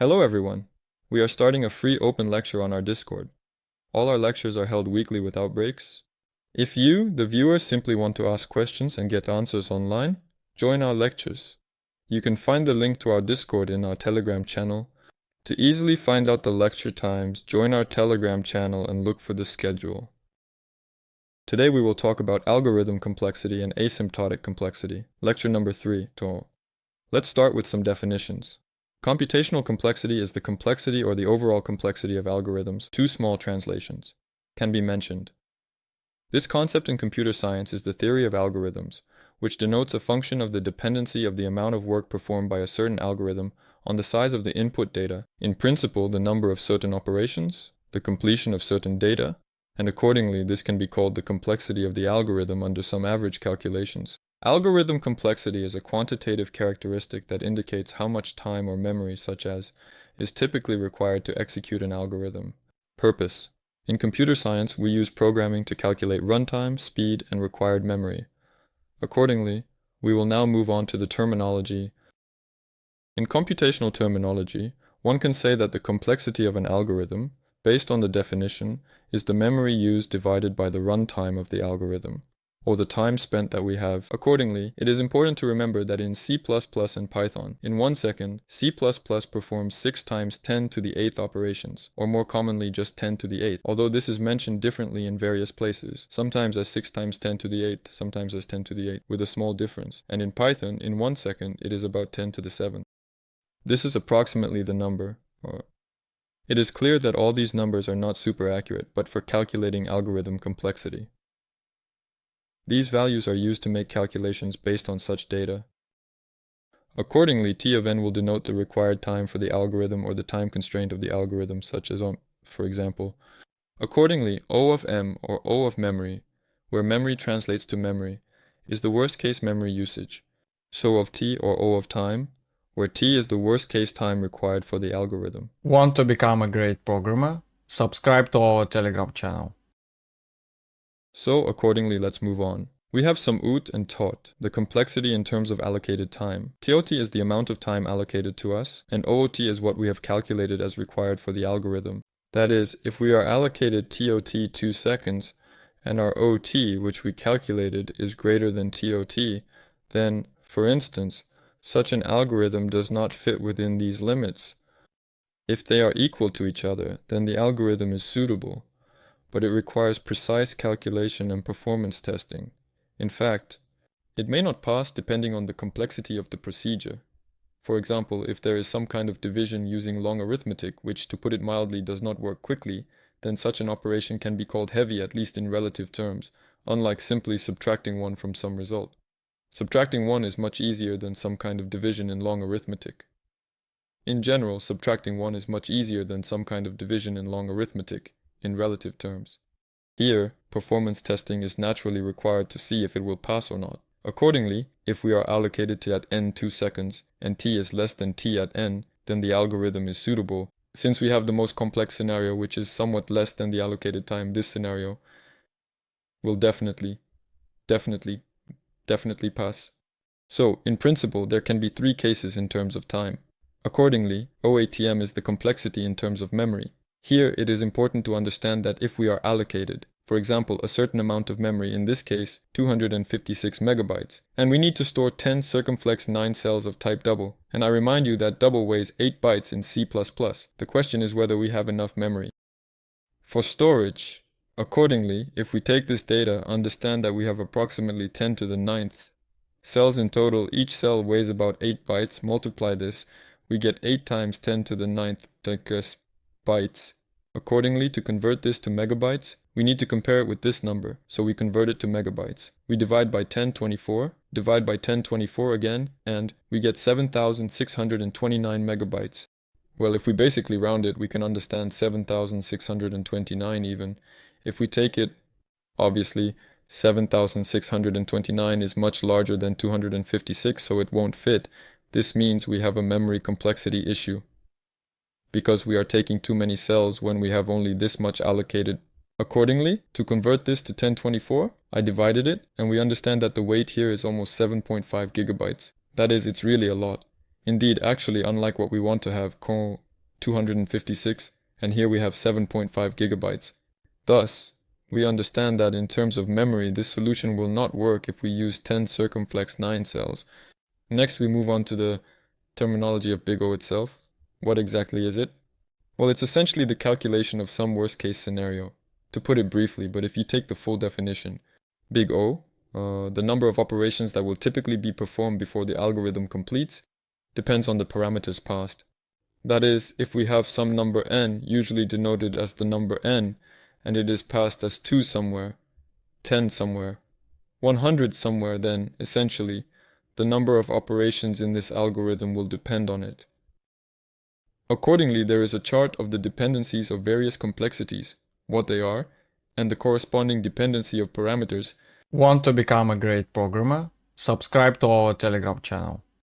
Hello everyone! We are starting a free open lecture on our Discord. All our lectures are held weekly without breaks. If you, the viewer, simply want to ask questions and get answers online, join our lectures. You can find the link to our Discord in our Telegram channel. To easily find out the lecture times, join our Telegram channel and look for the schedule. Today we will talk about algorithm complexity and asymptotic complexity. Lecture number 3. Let's start with some definitions. Computational complexity is the complexity or the overall complexity of algorithms. Two small translations can be mentioned. This concept in computer science is the theory of algorithms, which denotes a function of the dependency of the amount of work performed by a certain algorithm on the size of the input data, in principle the number of certain operations, the completion of certain data, and accordingly this can be called the complexity of the algorithm under some average calculations. Algorithm complexity is a quantitative characteristic that indicates how much time or memory, such as, is typically required to execute an algorithm. Purpose. In computer science, we use programming to calculate runtime, speed, and required memory. Accordingly, we will now move on to the terminology. In computational terminology, one can say that the complexity of an algorithm, based on the definition, is the memory used divided by the runtime of the algorithm, or the time spent that we have. Accordingly, it is important to remember that in C++ and Python, in 1 second, C++ performs 6 times 10 to the 8th operations, or more commonly just 10 to the 8th, although this is mentioned differently in various places, sometimes as 6 times 10 to the 8th, sometimes as 10 to the 8th, with a small difference, and in Python, in 1 second, it is about 10 to the 7th. This is approximately the number. It is clear that all these numbers are not super accurate, but for calculating algorithm complexity. These values are used to make calculations based on such data. Accordingly, T of n will denote the required time for the algorithm or the time constraint of the algorithm, such as, for example. Accordingly, O of m, or O of memory, where memory translates to memory, is the worst case memory usage. So of T, or O of time, where T is the worst case time required for the algorithm. Want to become a great programmer? Subscribe to our Telegram channel. So accordingly, let's move on. We have some ut and tot, the complexity in terms of allocated time. TOT is the amount of time allocated to us, and OOT is what we have calculated as required for the algorithm. That is, if we are allocated TOT 2 seconds, and our OT, which we calculated, is greater than TOT, then, for instance, such an algorithm does not fit within these limits. If they are equal to each other, then the algorithm is suitable, but it requires precise calculation and performance testing. In fact, it may not pass depending on the complexity of the procedure. For example, if there is some kind of division using long arithmetic, which, to put it mildly, does not work quickly, then such an operation can be called heavy, at least in relative terms, unlike simply subtracting 1 from some result. Subtracting 1 is much easier than some kind of division in long arithmetic. In general, subtracting 1 is much easier than some kind of division in long arithmetic, in relative terms. Here, performance testing is naturally required to see if it will pass or not. Accordingly, if we are allocated to at n 2 seconds, and t is less than t at n, then the algorithm is suitable. Since we have the most complex scenario, which is somewhat less than the allocated time, this scenario will definitely pass. So, in principle, there can be 3 cases in terms of time. Accordingly, OATM is the complexity in terms of memory. Here, it is important to understand that if we are allocated, for example, a certain amount of memory, in this case, 256 megabytes, and we need to store 10 circumflex 9 cells of type double, and I remind you that double weighs 8 bytes in C++, the question is whether we have enough memory. For storage, accordingly, if we take this data, understand that we have approximately 10 to the 9th cells in total, each cell weighs about 8 bytes, multiply this, we get 8 times 10 to the 9th bytes. Accordingly, to convert this to megabytes, we need to compare it with this number, so we convert it to megabytes. We divide by 1024, divide by 1024 again, and we get 7,629 megabytes. Well, if we basically round it, we can understand 7,629 even. If we take it, obviously, 7,629 is much larger than 256, so it won't fit. This means we have a memory complexity issue, because we are taking too many cells when we have only this much allocated. Accordingly, to convert this to 1024, I divided it, and we understand that the weight here is almost 7.5 gigabytes. That is, it's really a lot. Indeed, actually, unlike what we want to have, 256, and here we have 7.5 gigabytes. Thus, we understand that in terms of memory, this solution will not work if we use 10 circumflex 9 cells. Next, we move on to the terminology of big O itself. What exactly is it? Well, it's essentially the calculation of some worst-case scenario. To put it briefly, but if you take the full definition, big O, the number of operations that will typically be performed before the algorithm completes, depends on the parameters passed. That is, if we have some number n, usually denoted as the number n, and it is passed as 2 somewhere, 10 somewhere, 100 somewhere, then, essentially, the number of operations in this algorithm will depend on it. Accordingly, there is a chart of the dependencies of various complexities, what they are, and the corresponding dependency of parameters. Want to become a great programmer? Subscribe to our Telegram channel.